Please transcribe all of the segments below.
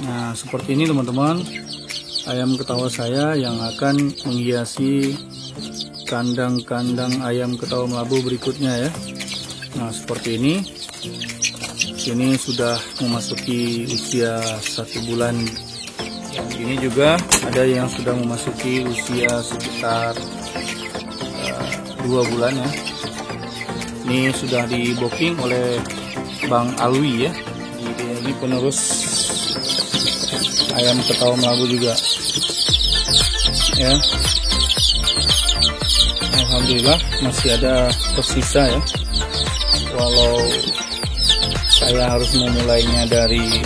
Nah, seperti ini teman-teman, ayam ketawa saya yang akan menghiasi kandang-kandang ayam ketawa melabu berikutnya ya. Nah, seperti ini. Ini sudah memasuki usia 1 bulan. Yang ini juga ada yang sudah memasuki usia sekitar 2 bulan ya. Ini sudah di booking oleh Bang Alwi ya. Ini penerus ayam ketawa melabu juga ya. Alhamdulillah masih ada tersisa ya, walau saya harus memulainya dari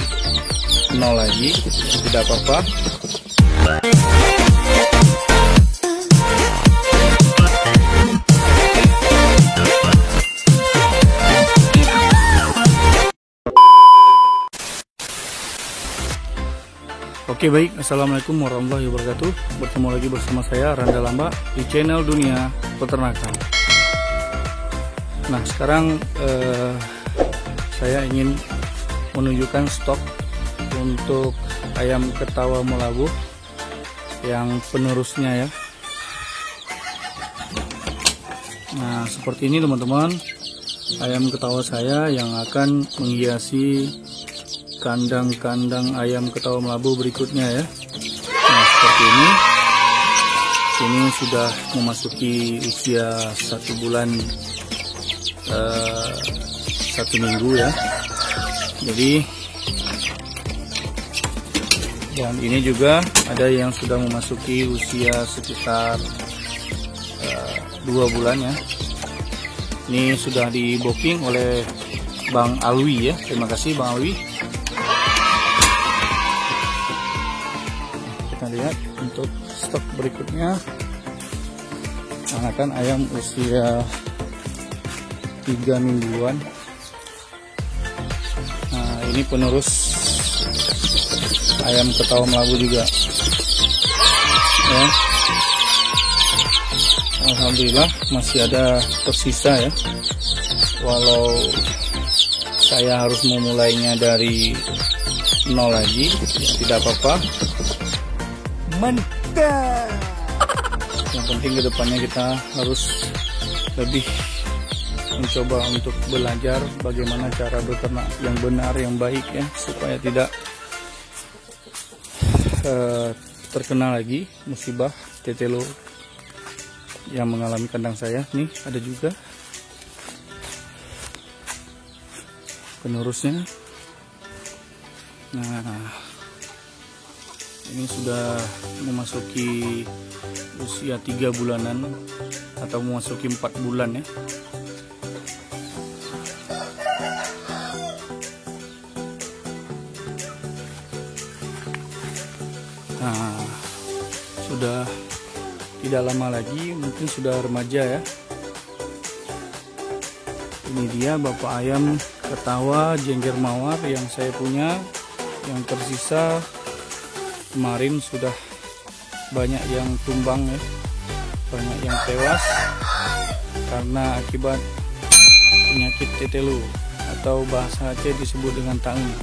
nol lagi, tidak apa-apa. Oke baik, assalamualaikum warahmatullahi wabarakatuh. Bertemu lagi bersama saya Randa Lamba di channel Dunia Peternakan. Nah sekarang saya ingin menunjukkan stok untuk ayam ketawa melabu yang penerusnya ya. Nah seperti ini teman-teman, ayam ketawa saya yang akan menghiasi kandang-kandang ayam ketawa melabu berikutnya ya. Nah seperti ini. Ini sudah memasuki usia 1 bulan 1 minggu ya. Jadi dan ini juga ada yang sudah memasuki usia sekitar 2 bulan ya. Ini sudah di booking oleh Bang Alwi ya. Terima kasih Bang Alwi. Kita lihat untuk stok berikutnya, anakan ayam usia 3 mingguan. Nah ini penerus ayam ketawa melabu juga ya. Alhamdulillah masih ada tersisa ya, walau saya harus memulainya dari nol lagi, ya, tidak apa-apa. Mantap. Yang penting kedepannya kita harus lebih mencoba untuk belajar bagaimana cara beternak yang benar, yang baik ya, supaya tidak terkena lagi musibah tetelo yang mengalami kandang saya. Nih ada juga penerusnya. Nah ini sudah memasuki usia 3 bulanan atau memasuki 4 bulan ya. Nah sudah tidak lama lagi, mungkin sudah remaja ya. Ini dia bapak ayam ketawa jengger mawar yang saya punya, yang tersisa. Kemarin sudah banyak yang tumbang ya, banyak yang tewas karena akibat penyakit tetelo atau bahasa Aceh disebut dengan taung.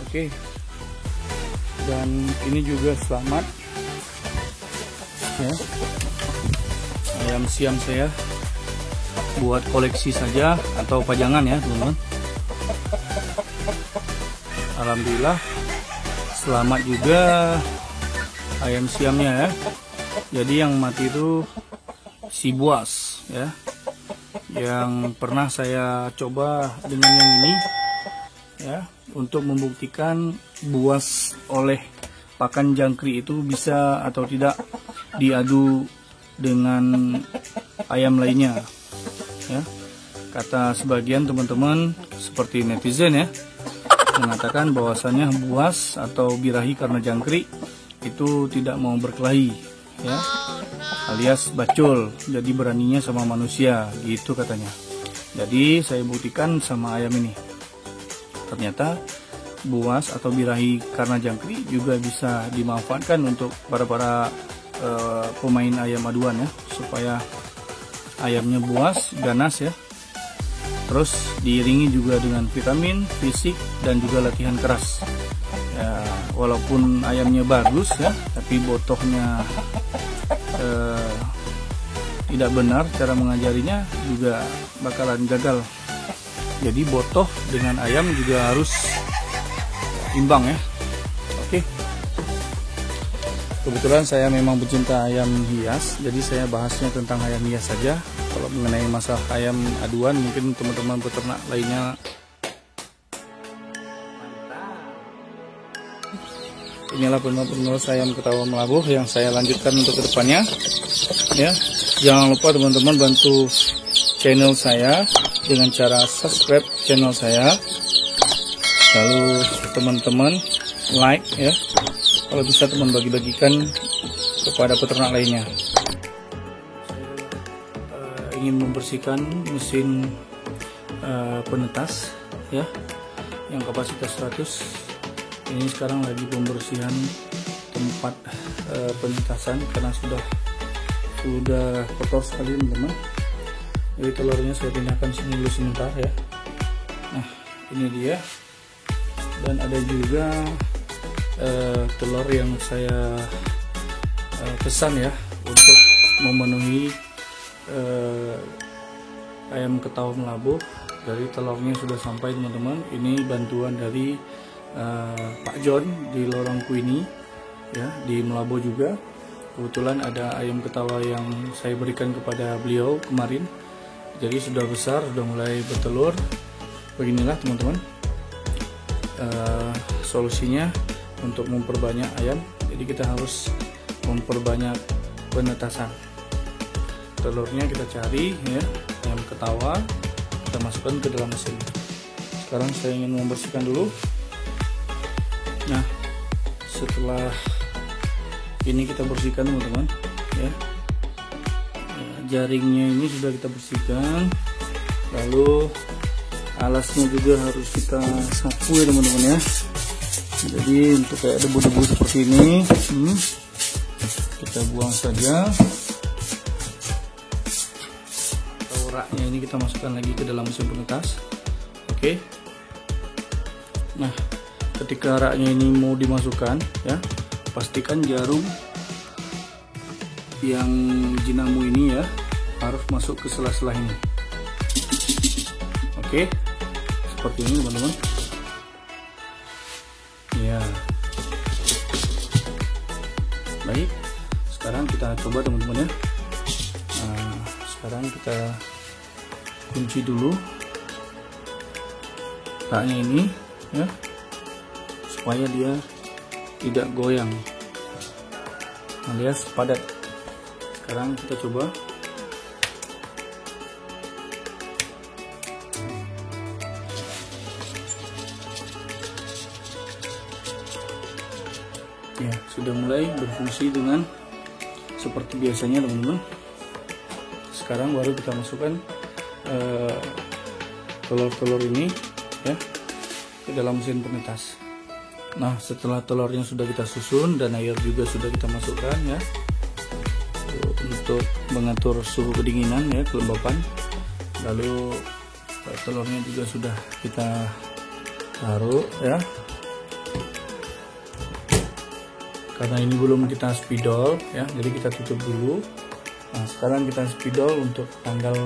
Oke. Dan ini juga selamat ya, ayam siam saya buat koleksi saja atau pajangan ya teman-teman. Alhamdulillah selamat juga ayam siamnya ya. Jadi yang mati itu si buas ya, yang pernah saya coba dengan yang ini ya, untuk membuktikan buas oleh pakan jangkrik itu bisa atau tidak diadu dengan ayam lainnya ya. Kata sebagian teman-teman seperti netizen ya, mengatakan bahwasannya buas atau birahi karena jangkrik itu tidak mau berkelahi ya, alias bacul, jadi beraninya sama manusia gitu katanya. Jadi saya buktikan sama ayam ini, ternyata buas atau birahi karena jangkrik juga bisa dimanfaatkan untuk para pemain ayam aduan ya, supaya ayamnya buas, ganas ya. Terus diiringi juga dengan vitamin, fisik, dan juga latihan keras ya. Walaupun ayamnya bagus ya, tapi botohnya tidak benar cara mengajarinya, juga bakalan gagal. Jadi botoh dengan ayam juga harus imbang ya. Oke. Kebetulan saya memang pecinta ayam hias, jadi saya bahasnya tentang ayam hias saja. Kalau mengenai masalah ayam aduan, mungkin teman-teman peternak lainnya. Inilah penulis ayam ketawa melabuh yang saya lanjutkan untuk kedepannya ya. Jangan lupa teman-teman bantu channel saya dengan cara subscribe channel saya, lalu teman-teman like ya, kalau bisa teman bagi-bagikan kepada peternak lainnya. Saya ingin membersihkan mesin penetas ya, yang kapasitas 100. Ini sekarang lagi pembersihan tempat penetasan karena sudah kotor sekali teman-teman. Jadi telurnya saya pindahkan dulu sebentar ya. Nah ini dia, dan ada juga telur yang saya pesan ya untuk memenuhi ayam ketawa melabuh. Dari telurnya sudah sampai teman-teman. Ini bantuan dari Pak John di Lorong Kuini ya, di Melabuh juga. Kebetulan ada ayam ketawa yang saya berikan kepada beliau kemarin, jadi sudah besar, sudah mulai bertelur. Beginilah teman-teman solusinya untuk memperbanyak ayam. Jadi kita harus memperbanyak penetasan. Telurnya kita cari ya, ayam ketawa kita masukkan ke dalam mesin. Sekarang saya ingin membersihkan dulu. Nah setelah ini kita bersihkan teman-teman ya, jaringnya ini sudah kita bersihkan, lalu alasnya juga harus kita sapu ya teman-teman ya. Jadi untuk kayak debu-debu seperti ini kita buang saja. Raknya ini kita masukkan lagi ke dalam mesin penetas. Oke. Nah ketika raknya ini mau dimasukkan ya, pastikan jarum yang jinamu ini ya harus masuk ke sela-sela ini. Oke, seperti ini teman-teman ya. Baik, sekarang kita coba teman-teman ya. Nah sekarang kita kunci dulu raknya ini ya, supaya dia tidak goyang alias padat. Sekarang kita coba. Ya, sudah mulai berfungsi dengan seperti biasanya teman-teman. Sekarang baru kita masukkan telur-telur ini ya ke dalam mesin penetas. Nah setelah telurnya sudah kita susun dan air juga sudah kita masukkan ya, untuk mengatur suhu kedinginan ya, kelembapan. Lalu telurnya juga sudah kita taruh ya. Karena ini belum kita spidol ya, jadi kita tutup dulu Nah, sekarang kita spidol untuk tanggal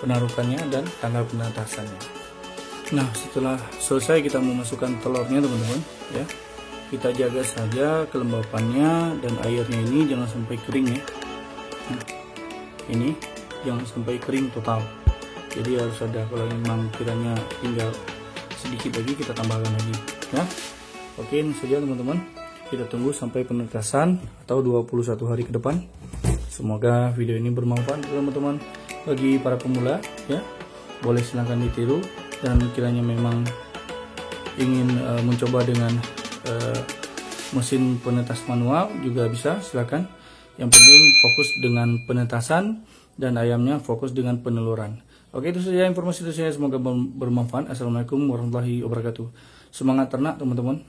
penarukannya dan tanggal penetasannya. Nah, setelah selesai kita memasukkan telurnya teman-teman ya. Kita jaga saja kelembapannya dan airnya ini jangan sampai kering ya. Nah, ini jangan sampai kering total. Jadi harus ada, kalau memang kiranya tinggal sedikit lagi kita tambahkan lagi ya. Oke, ini saja teman-teman. Kita tunggu sampai penetasan atau 21 hari ke depan. Semoga video ini bermanfaat teman-teman bagi para pemula ya. Boleh silahkan ditiru, dan kiranya memang ingin mencoba dengan mesin penetas manual juga bisa, silakan. Yang penting fokus dengan penetasan dan ayamnya fokus dengan peneluran. Oke, itu saja informasi dari saya, semoga bermanfaat. Assalamualaikum warahmatullahi wabarakatuh. Semangat ternak teman-teman.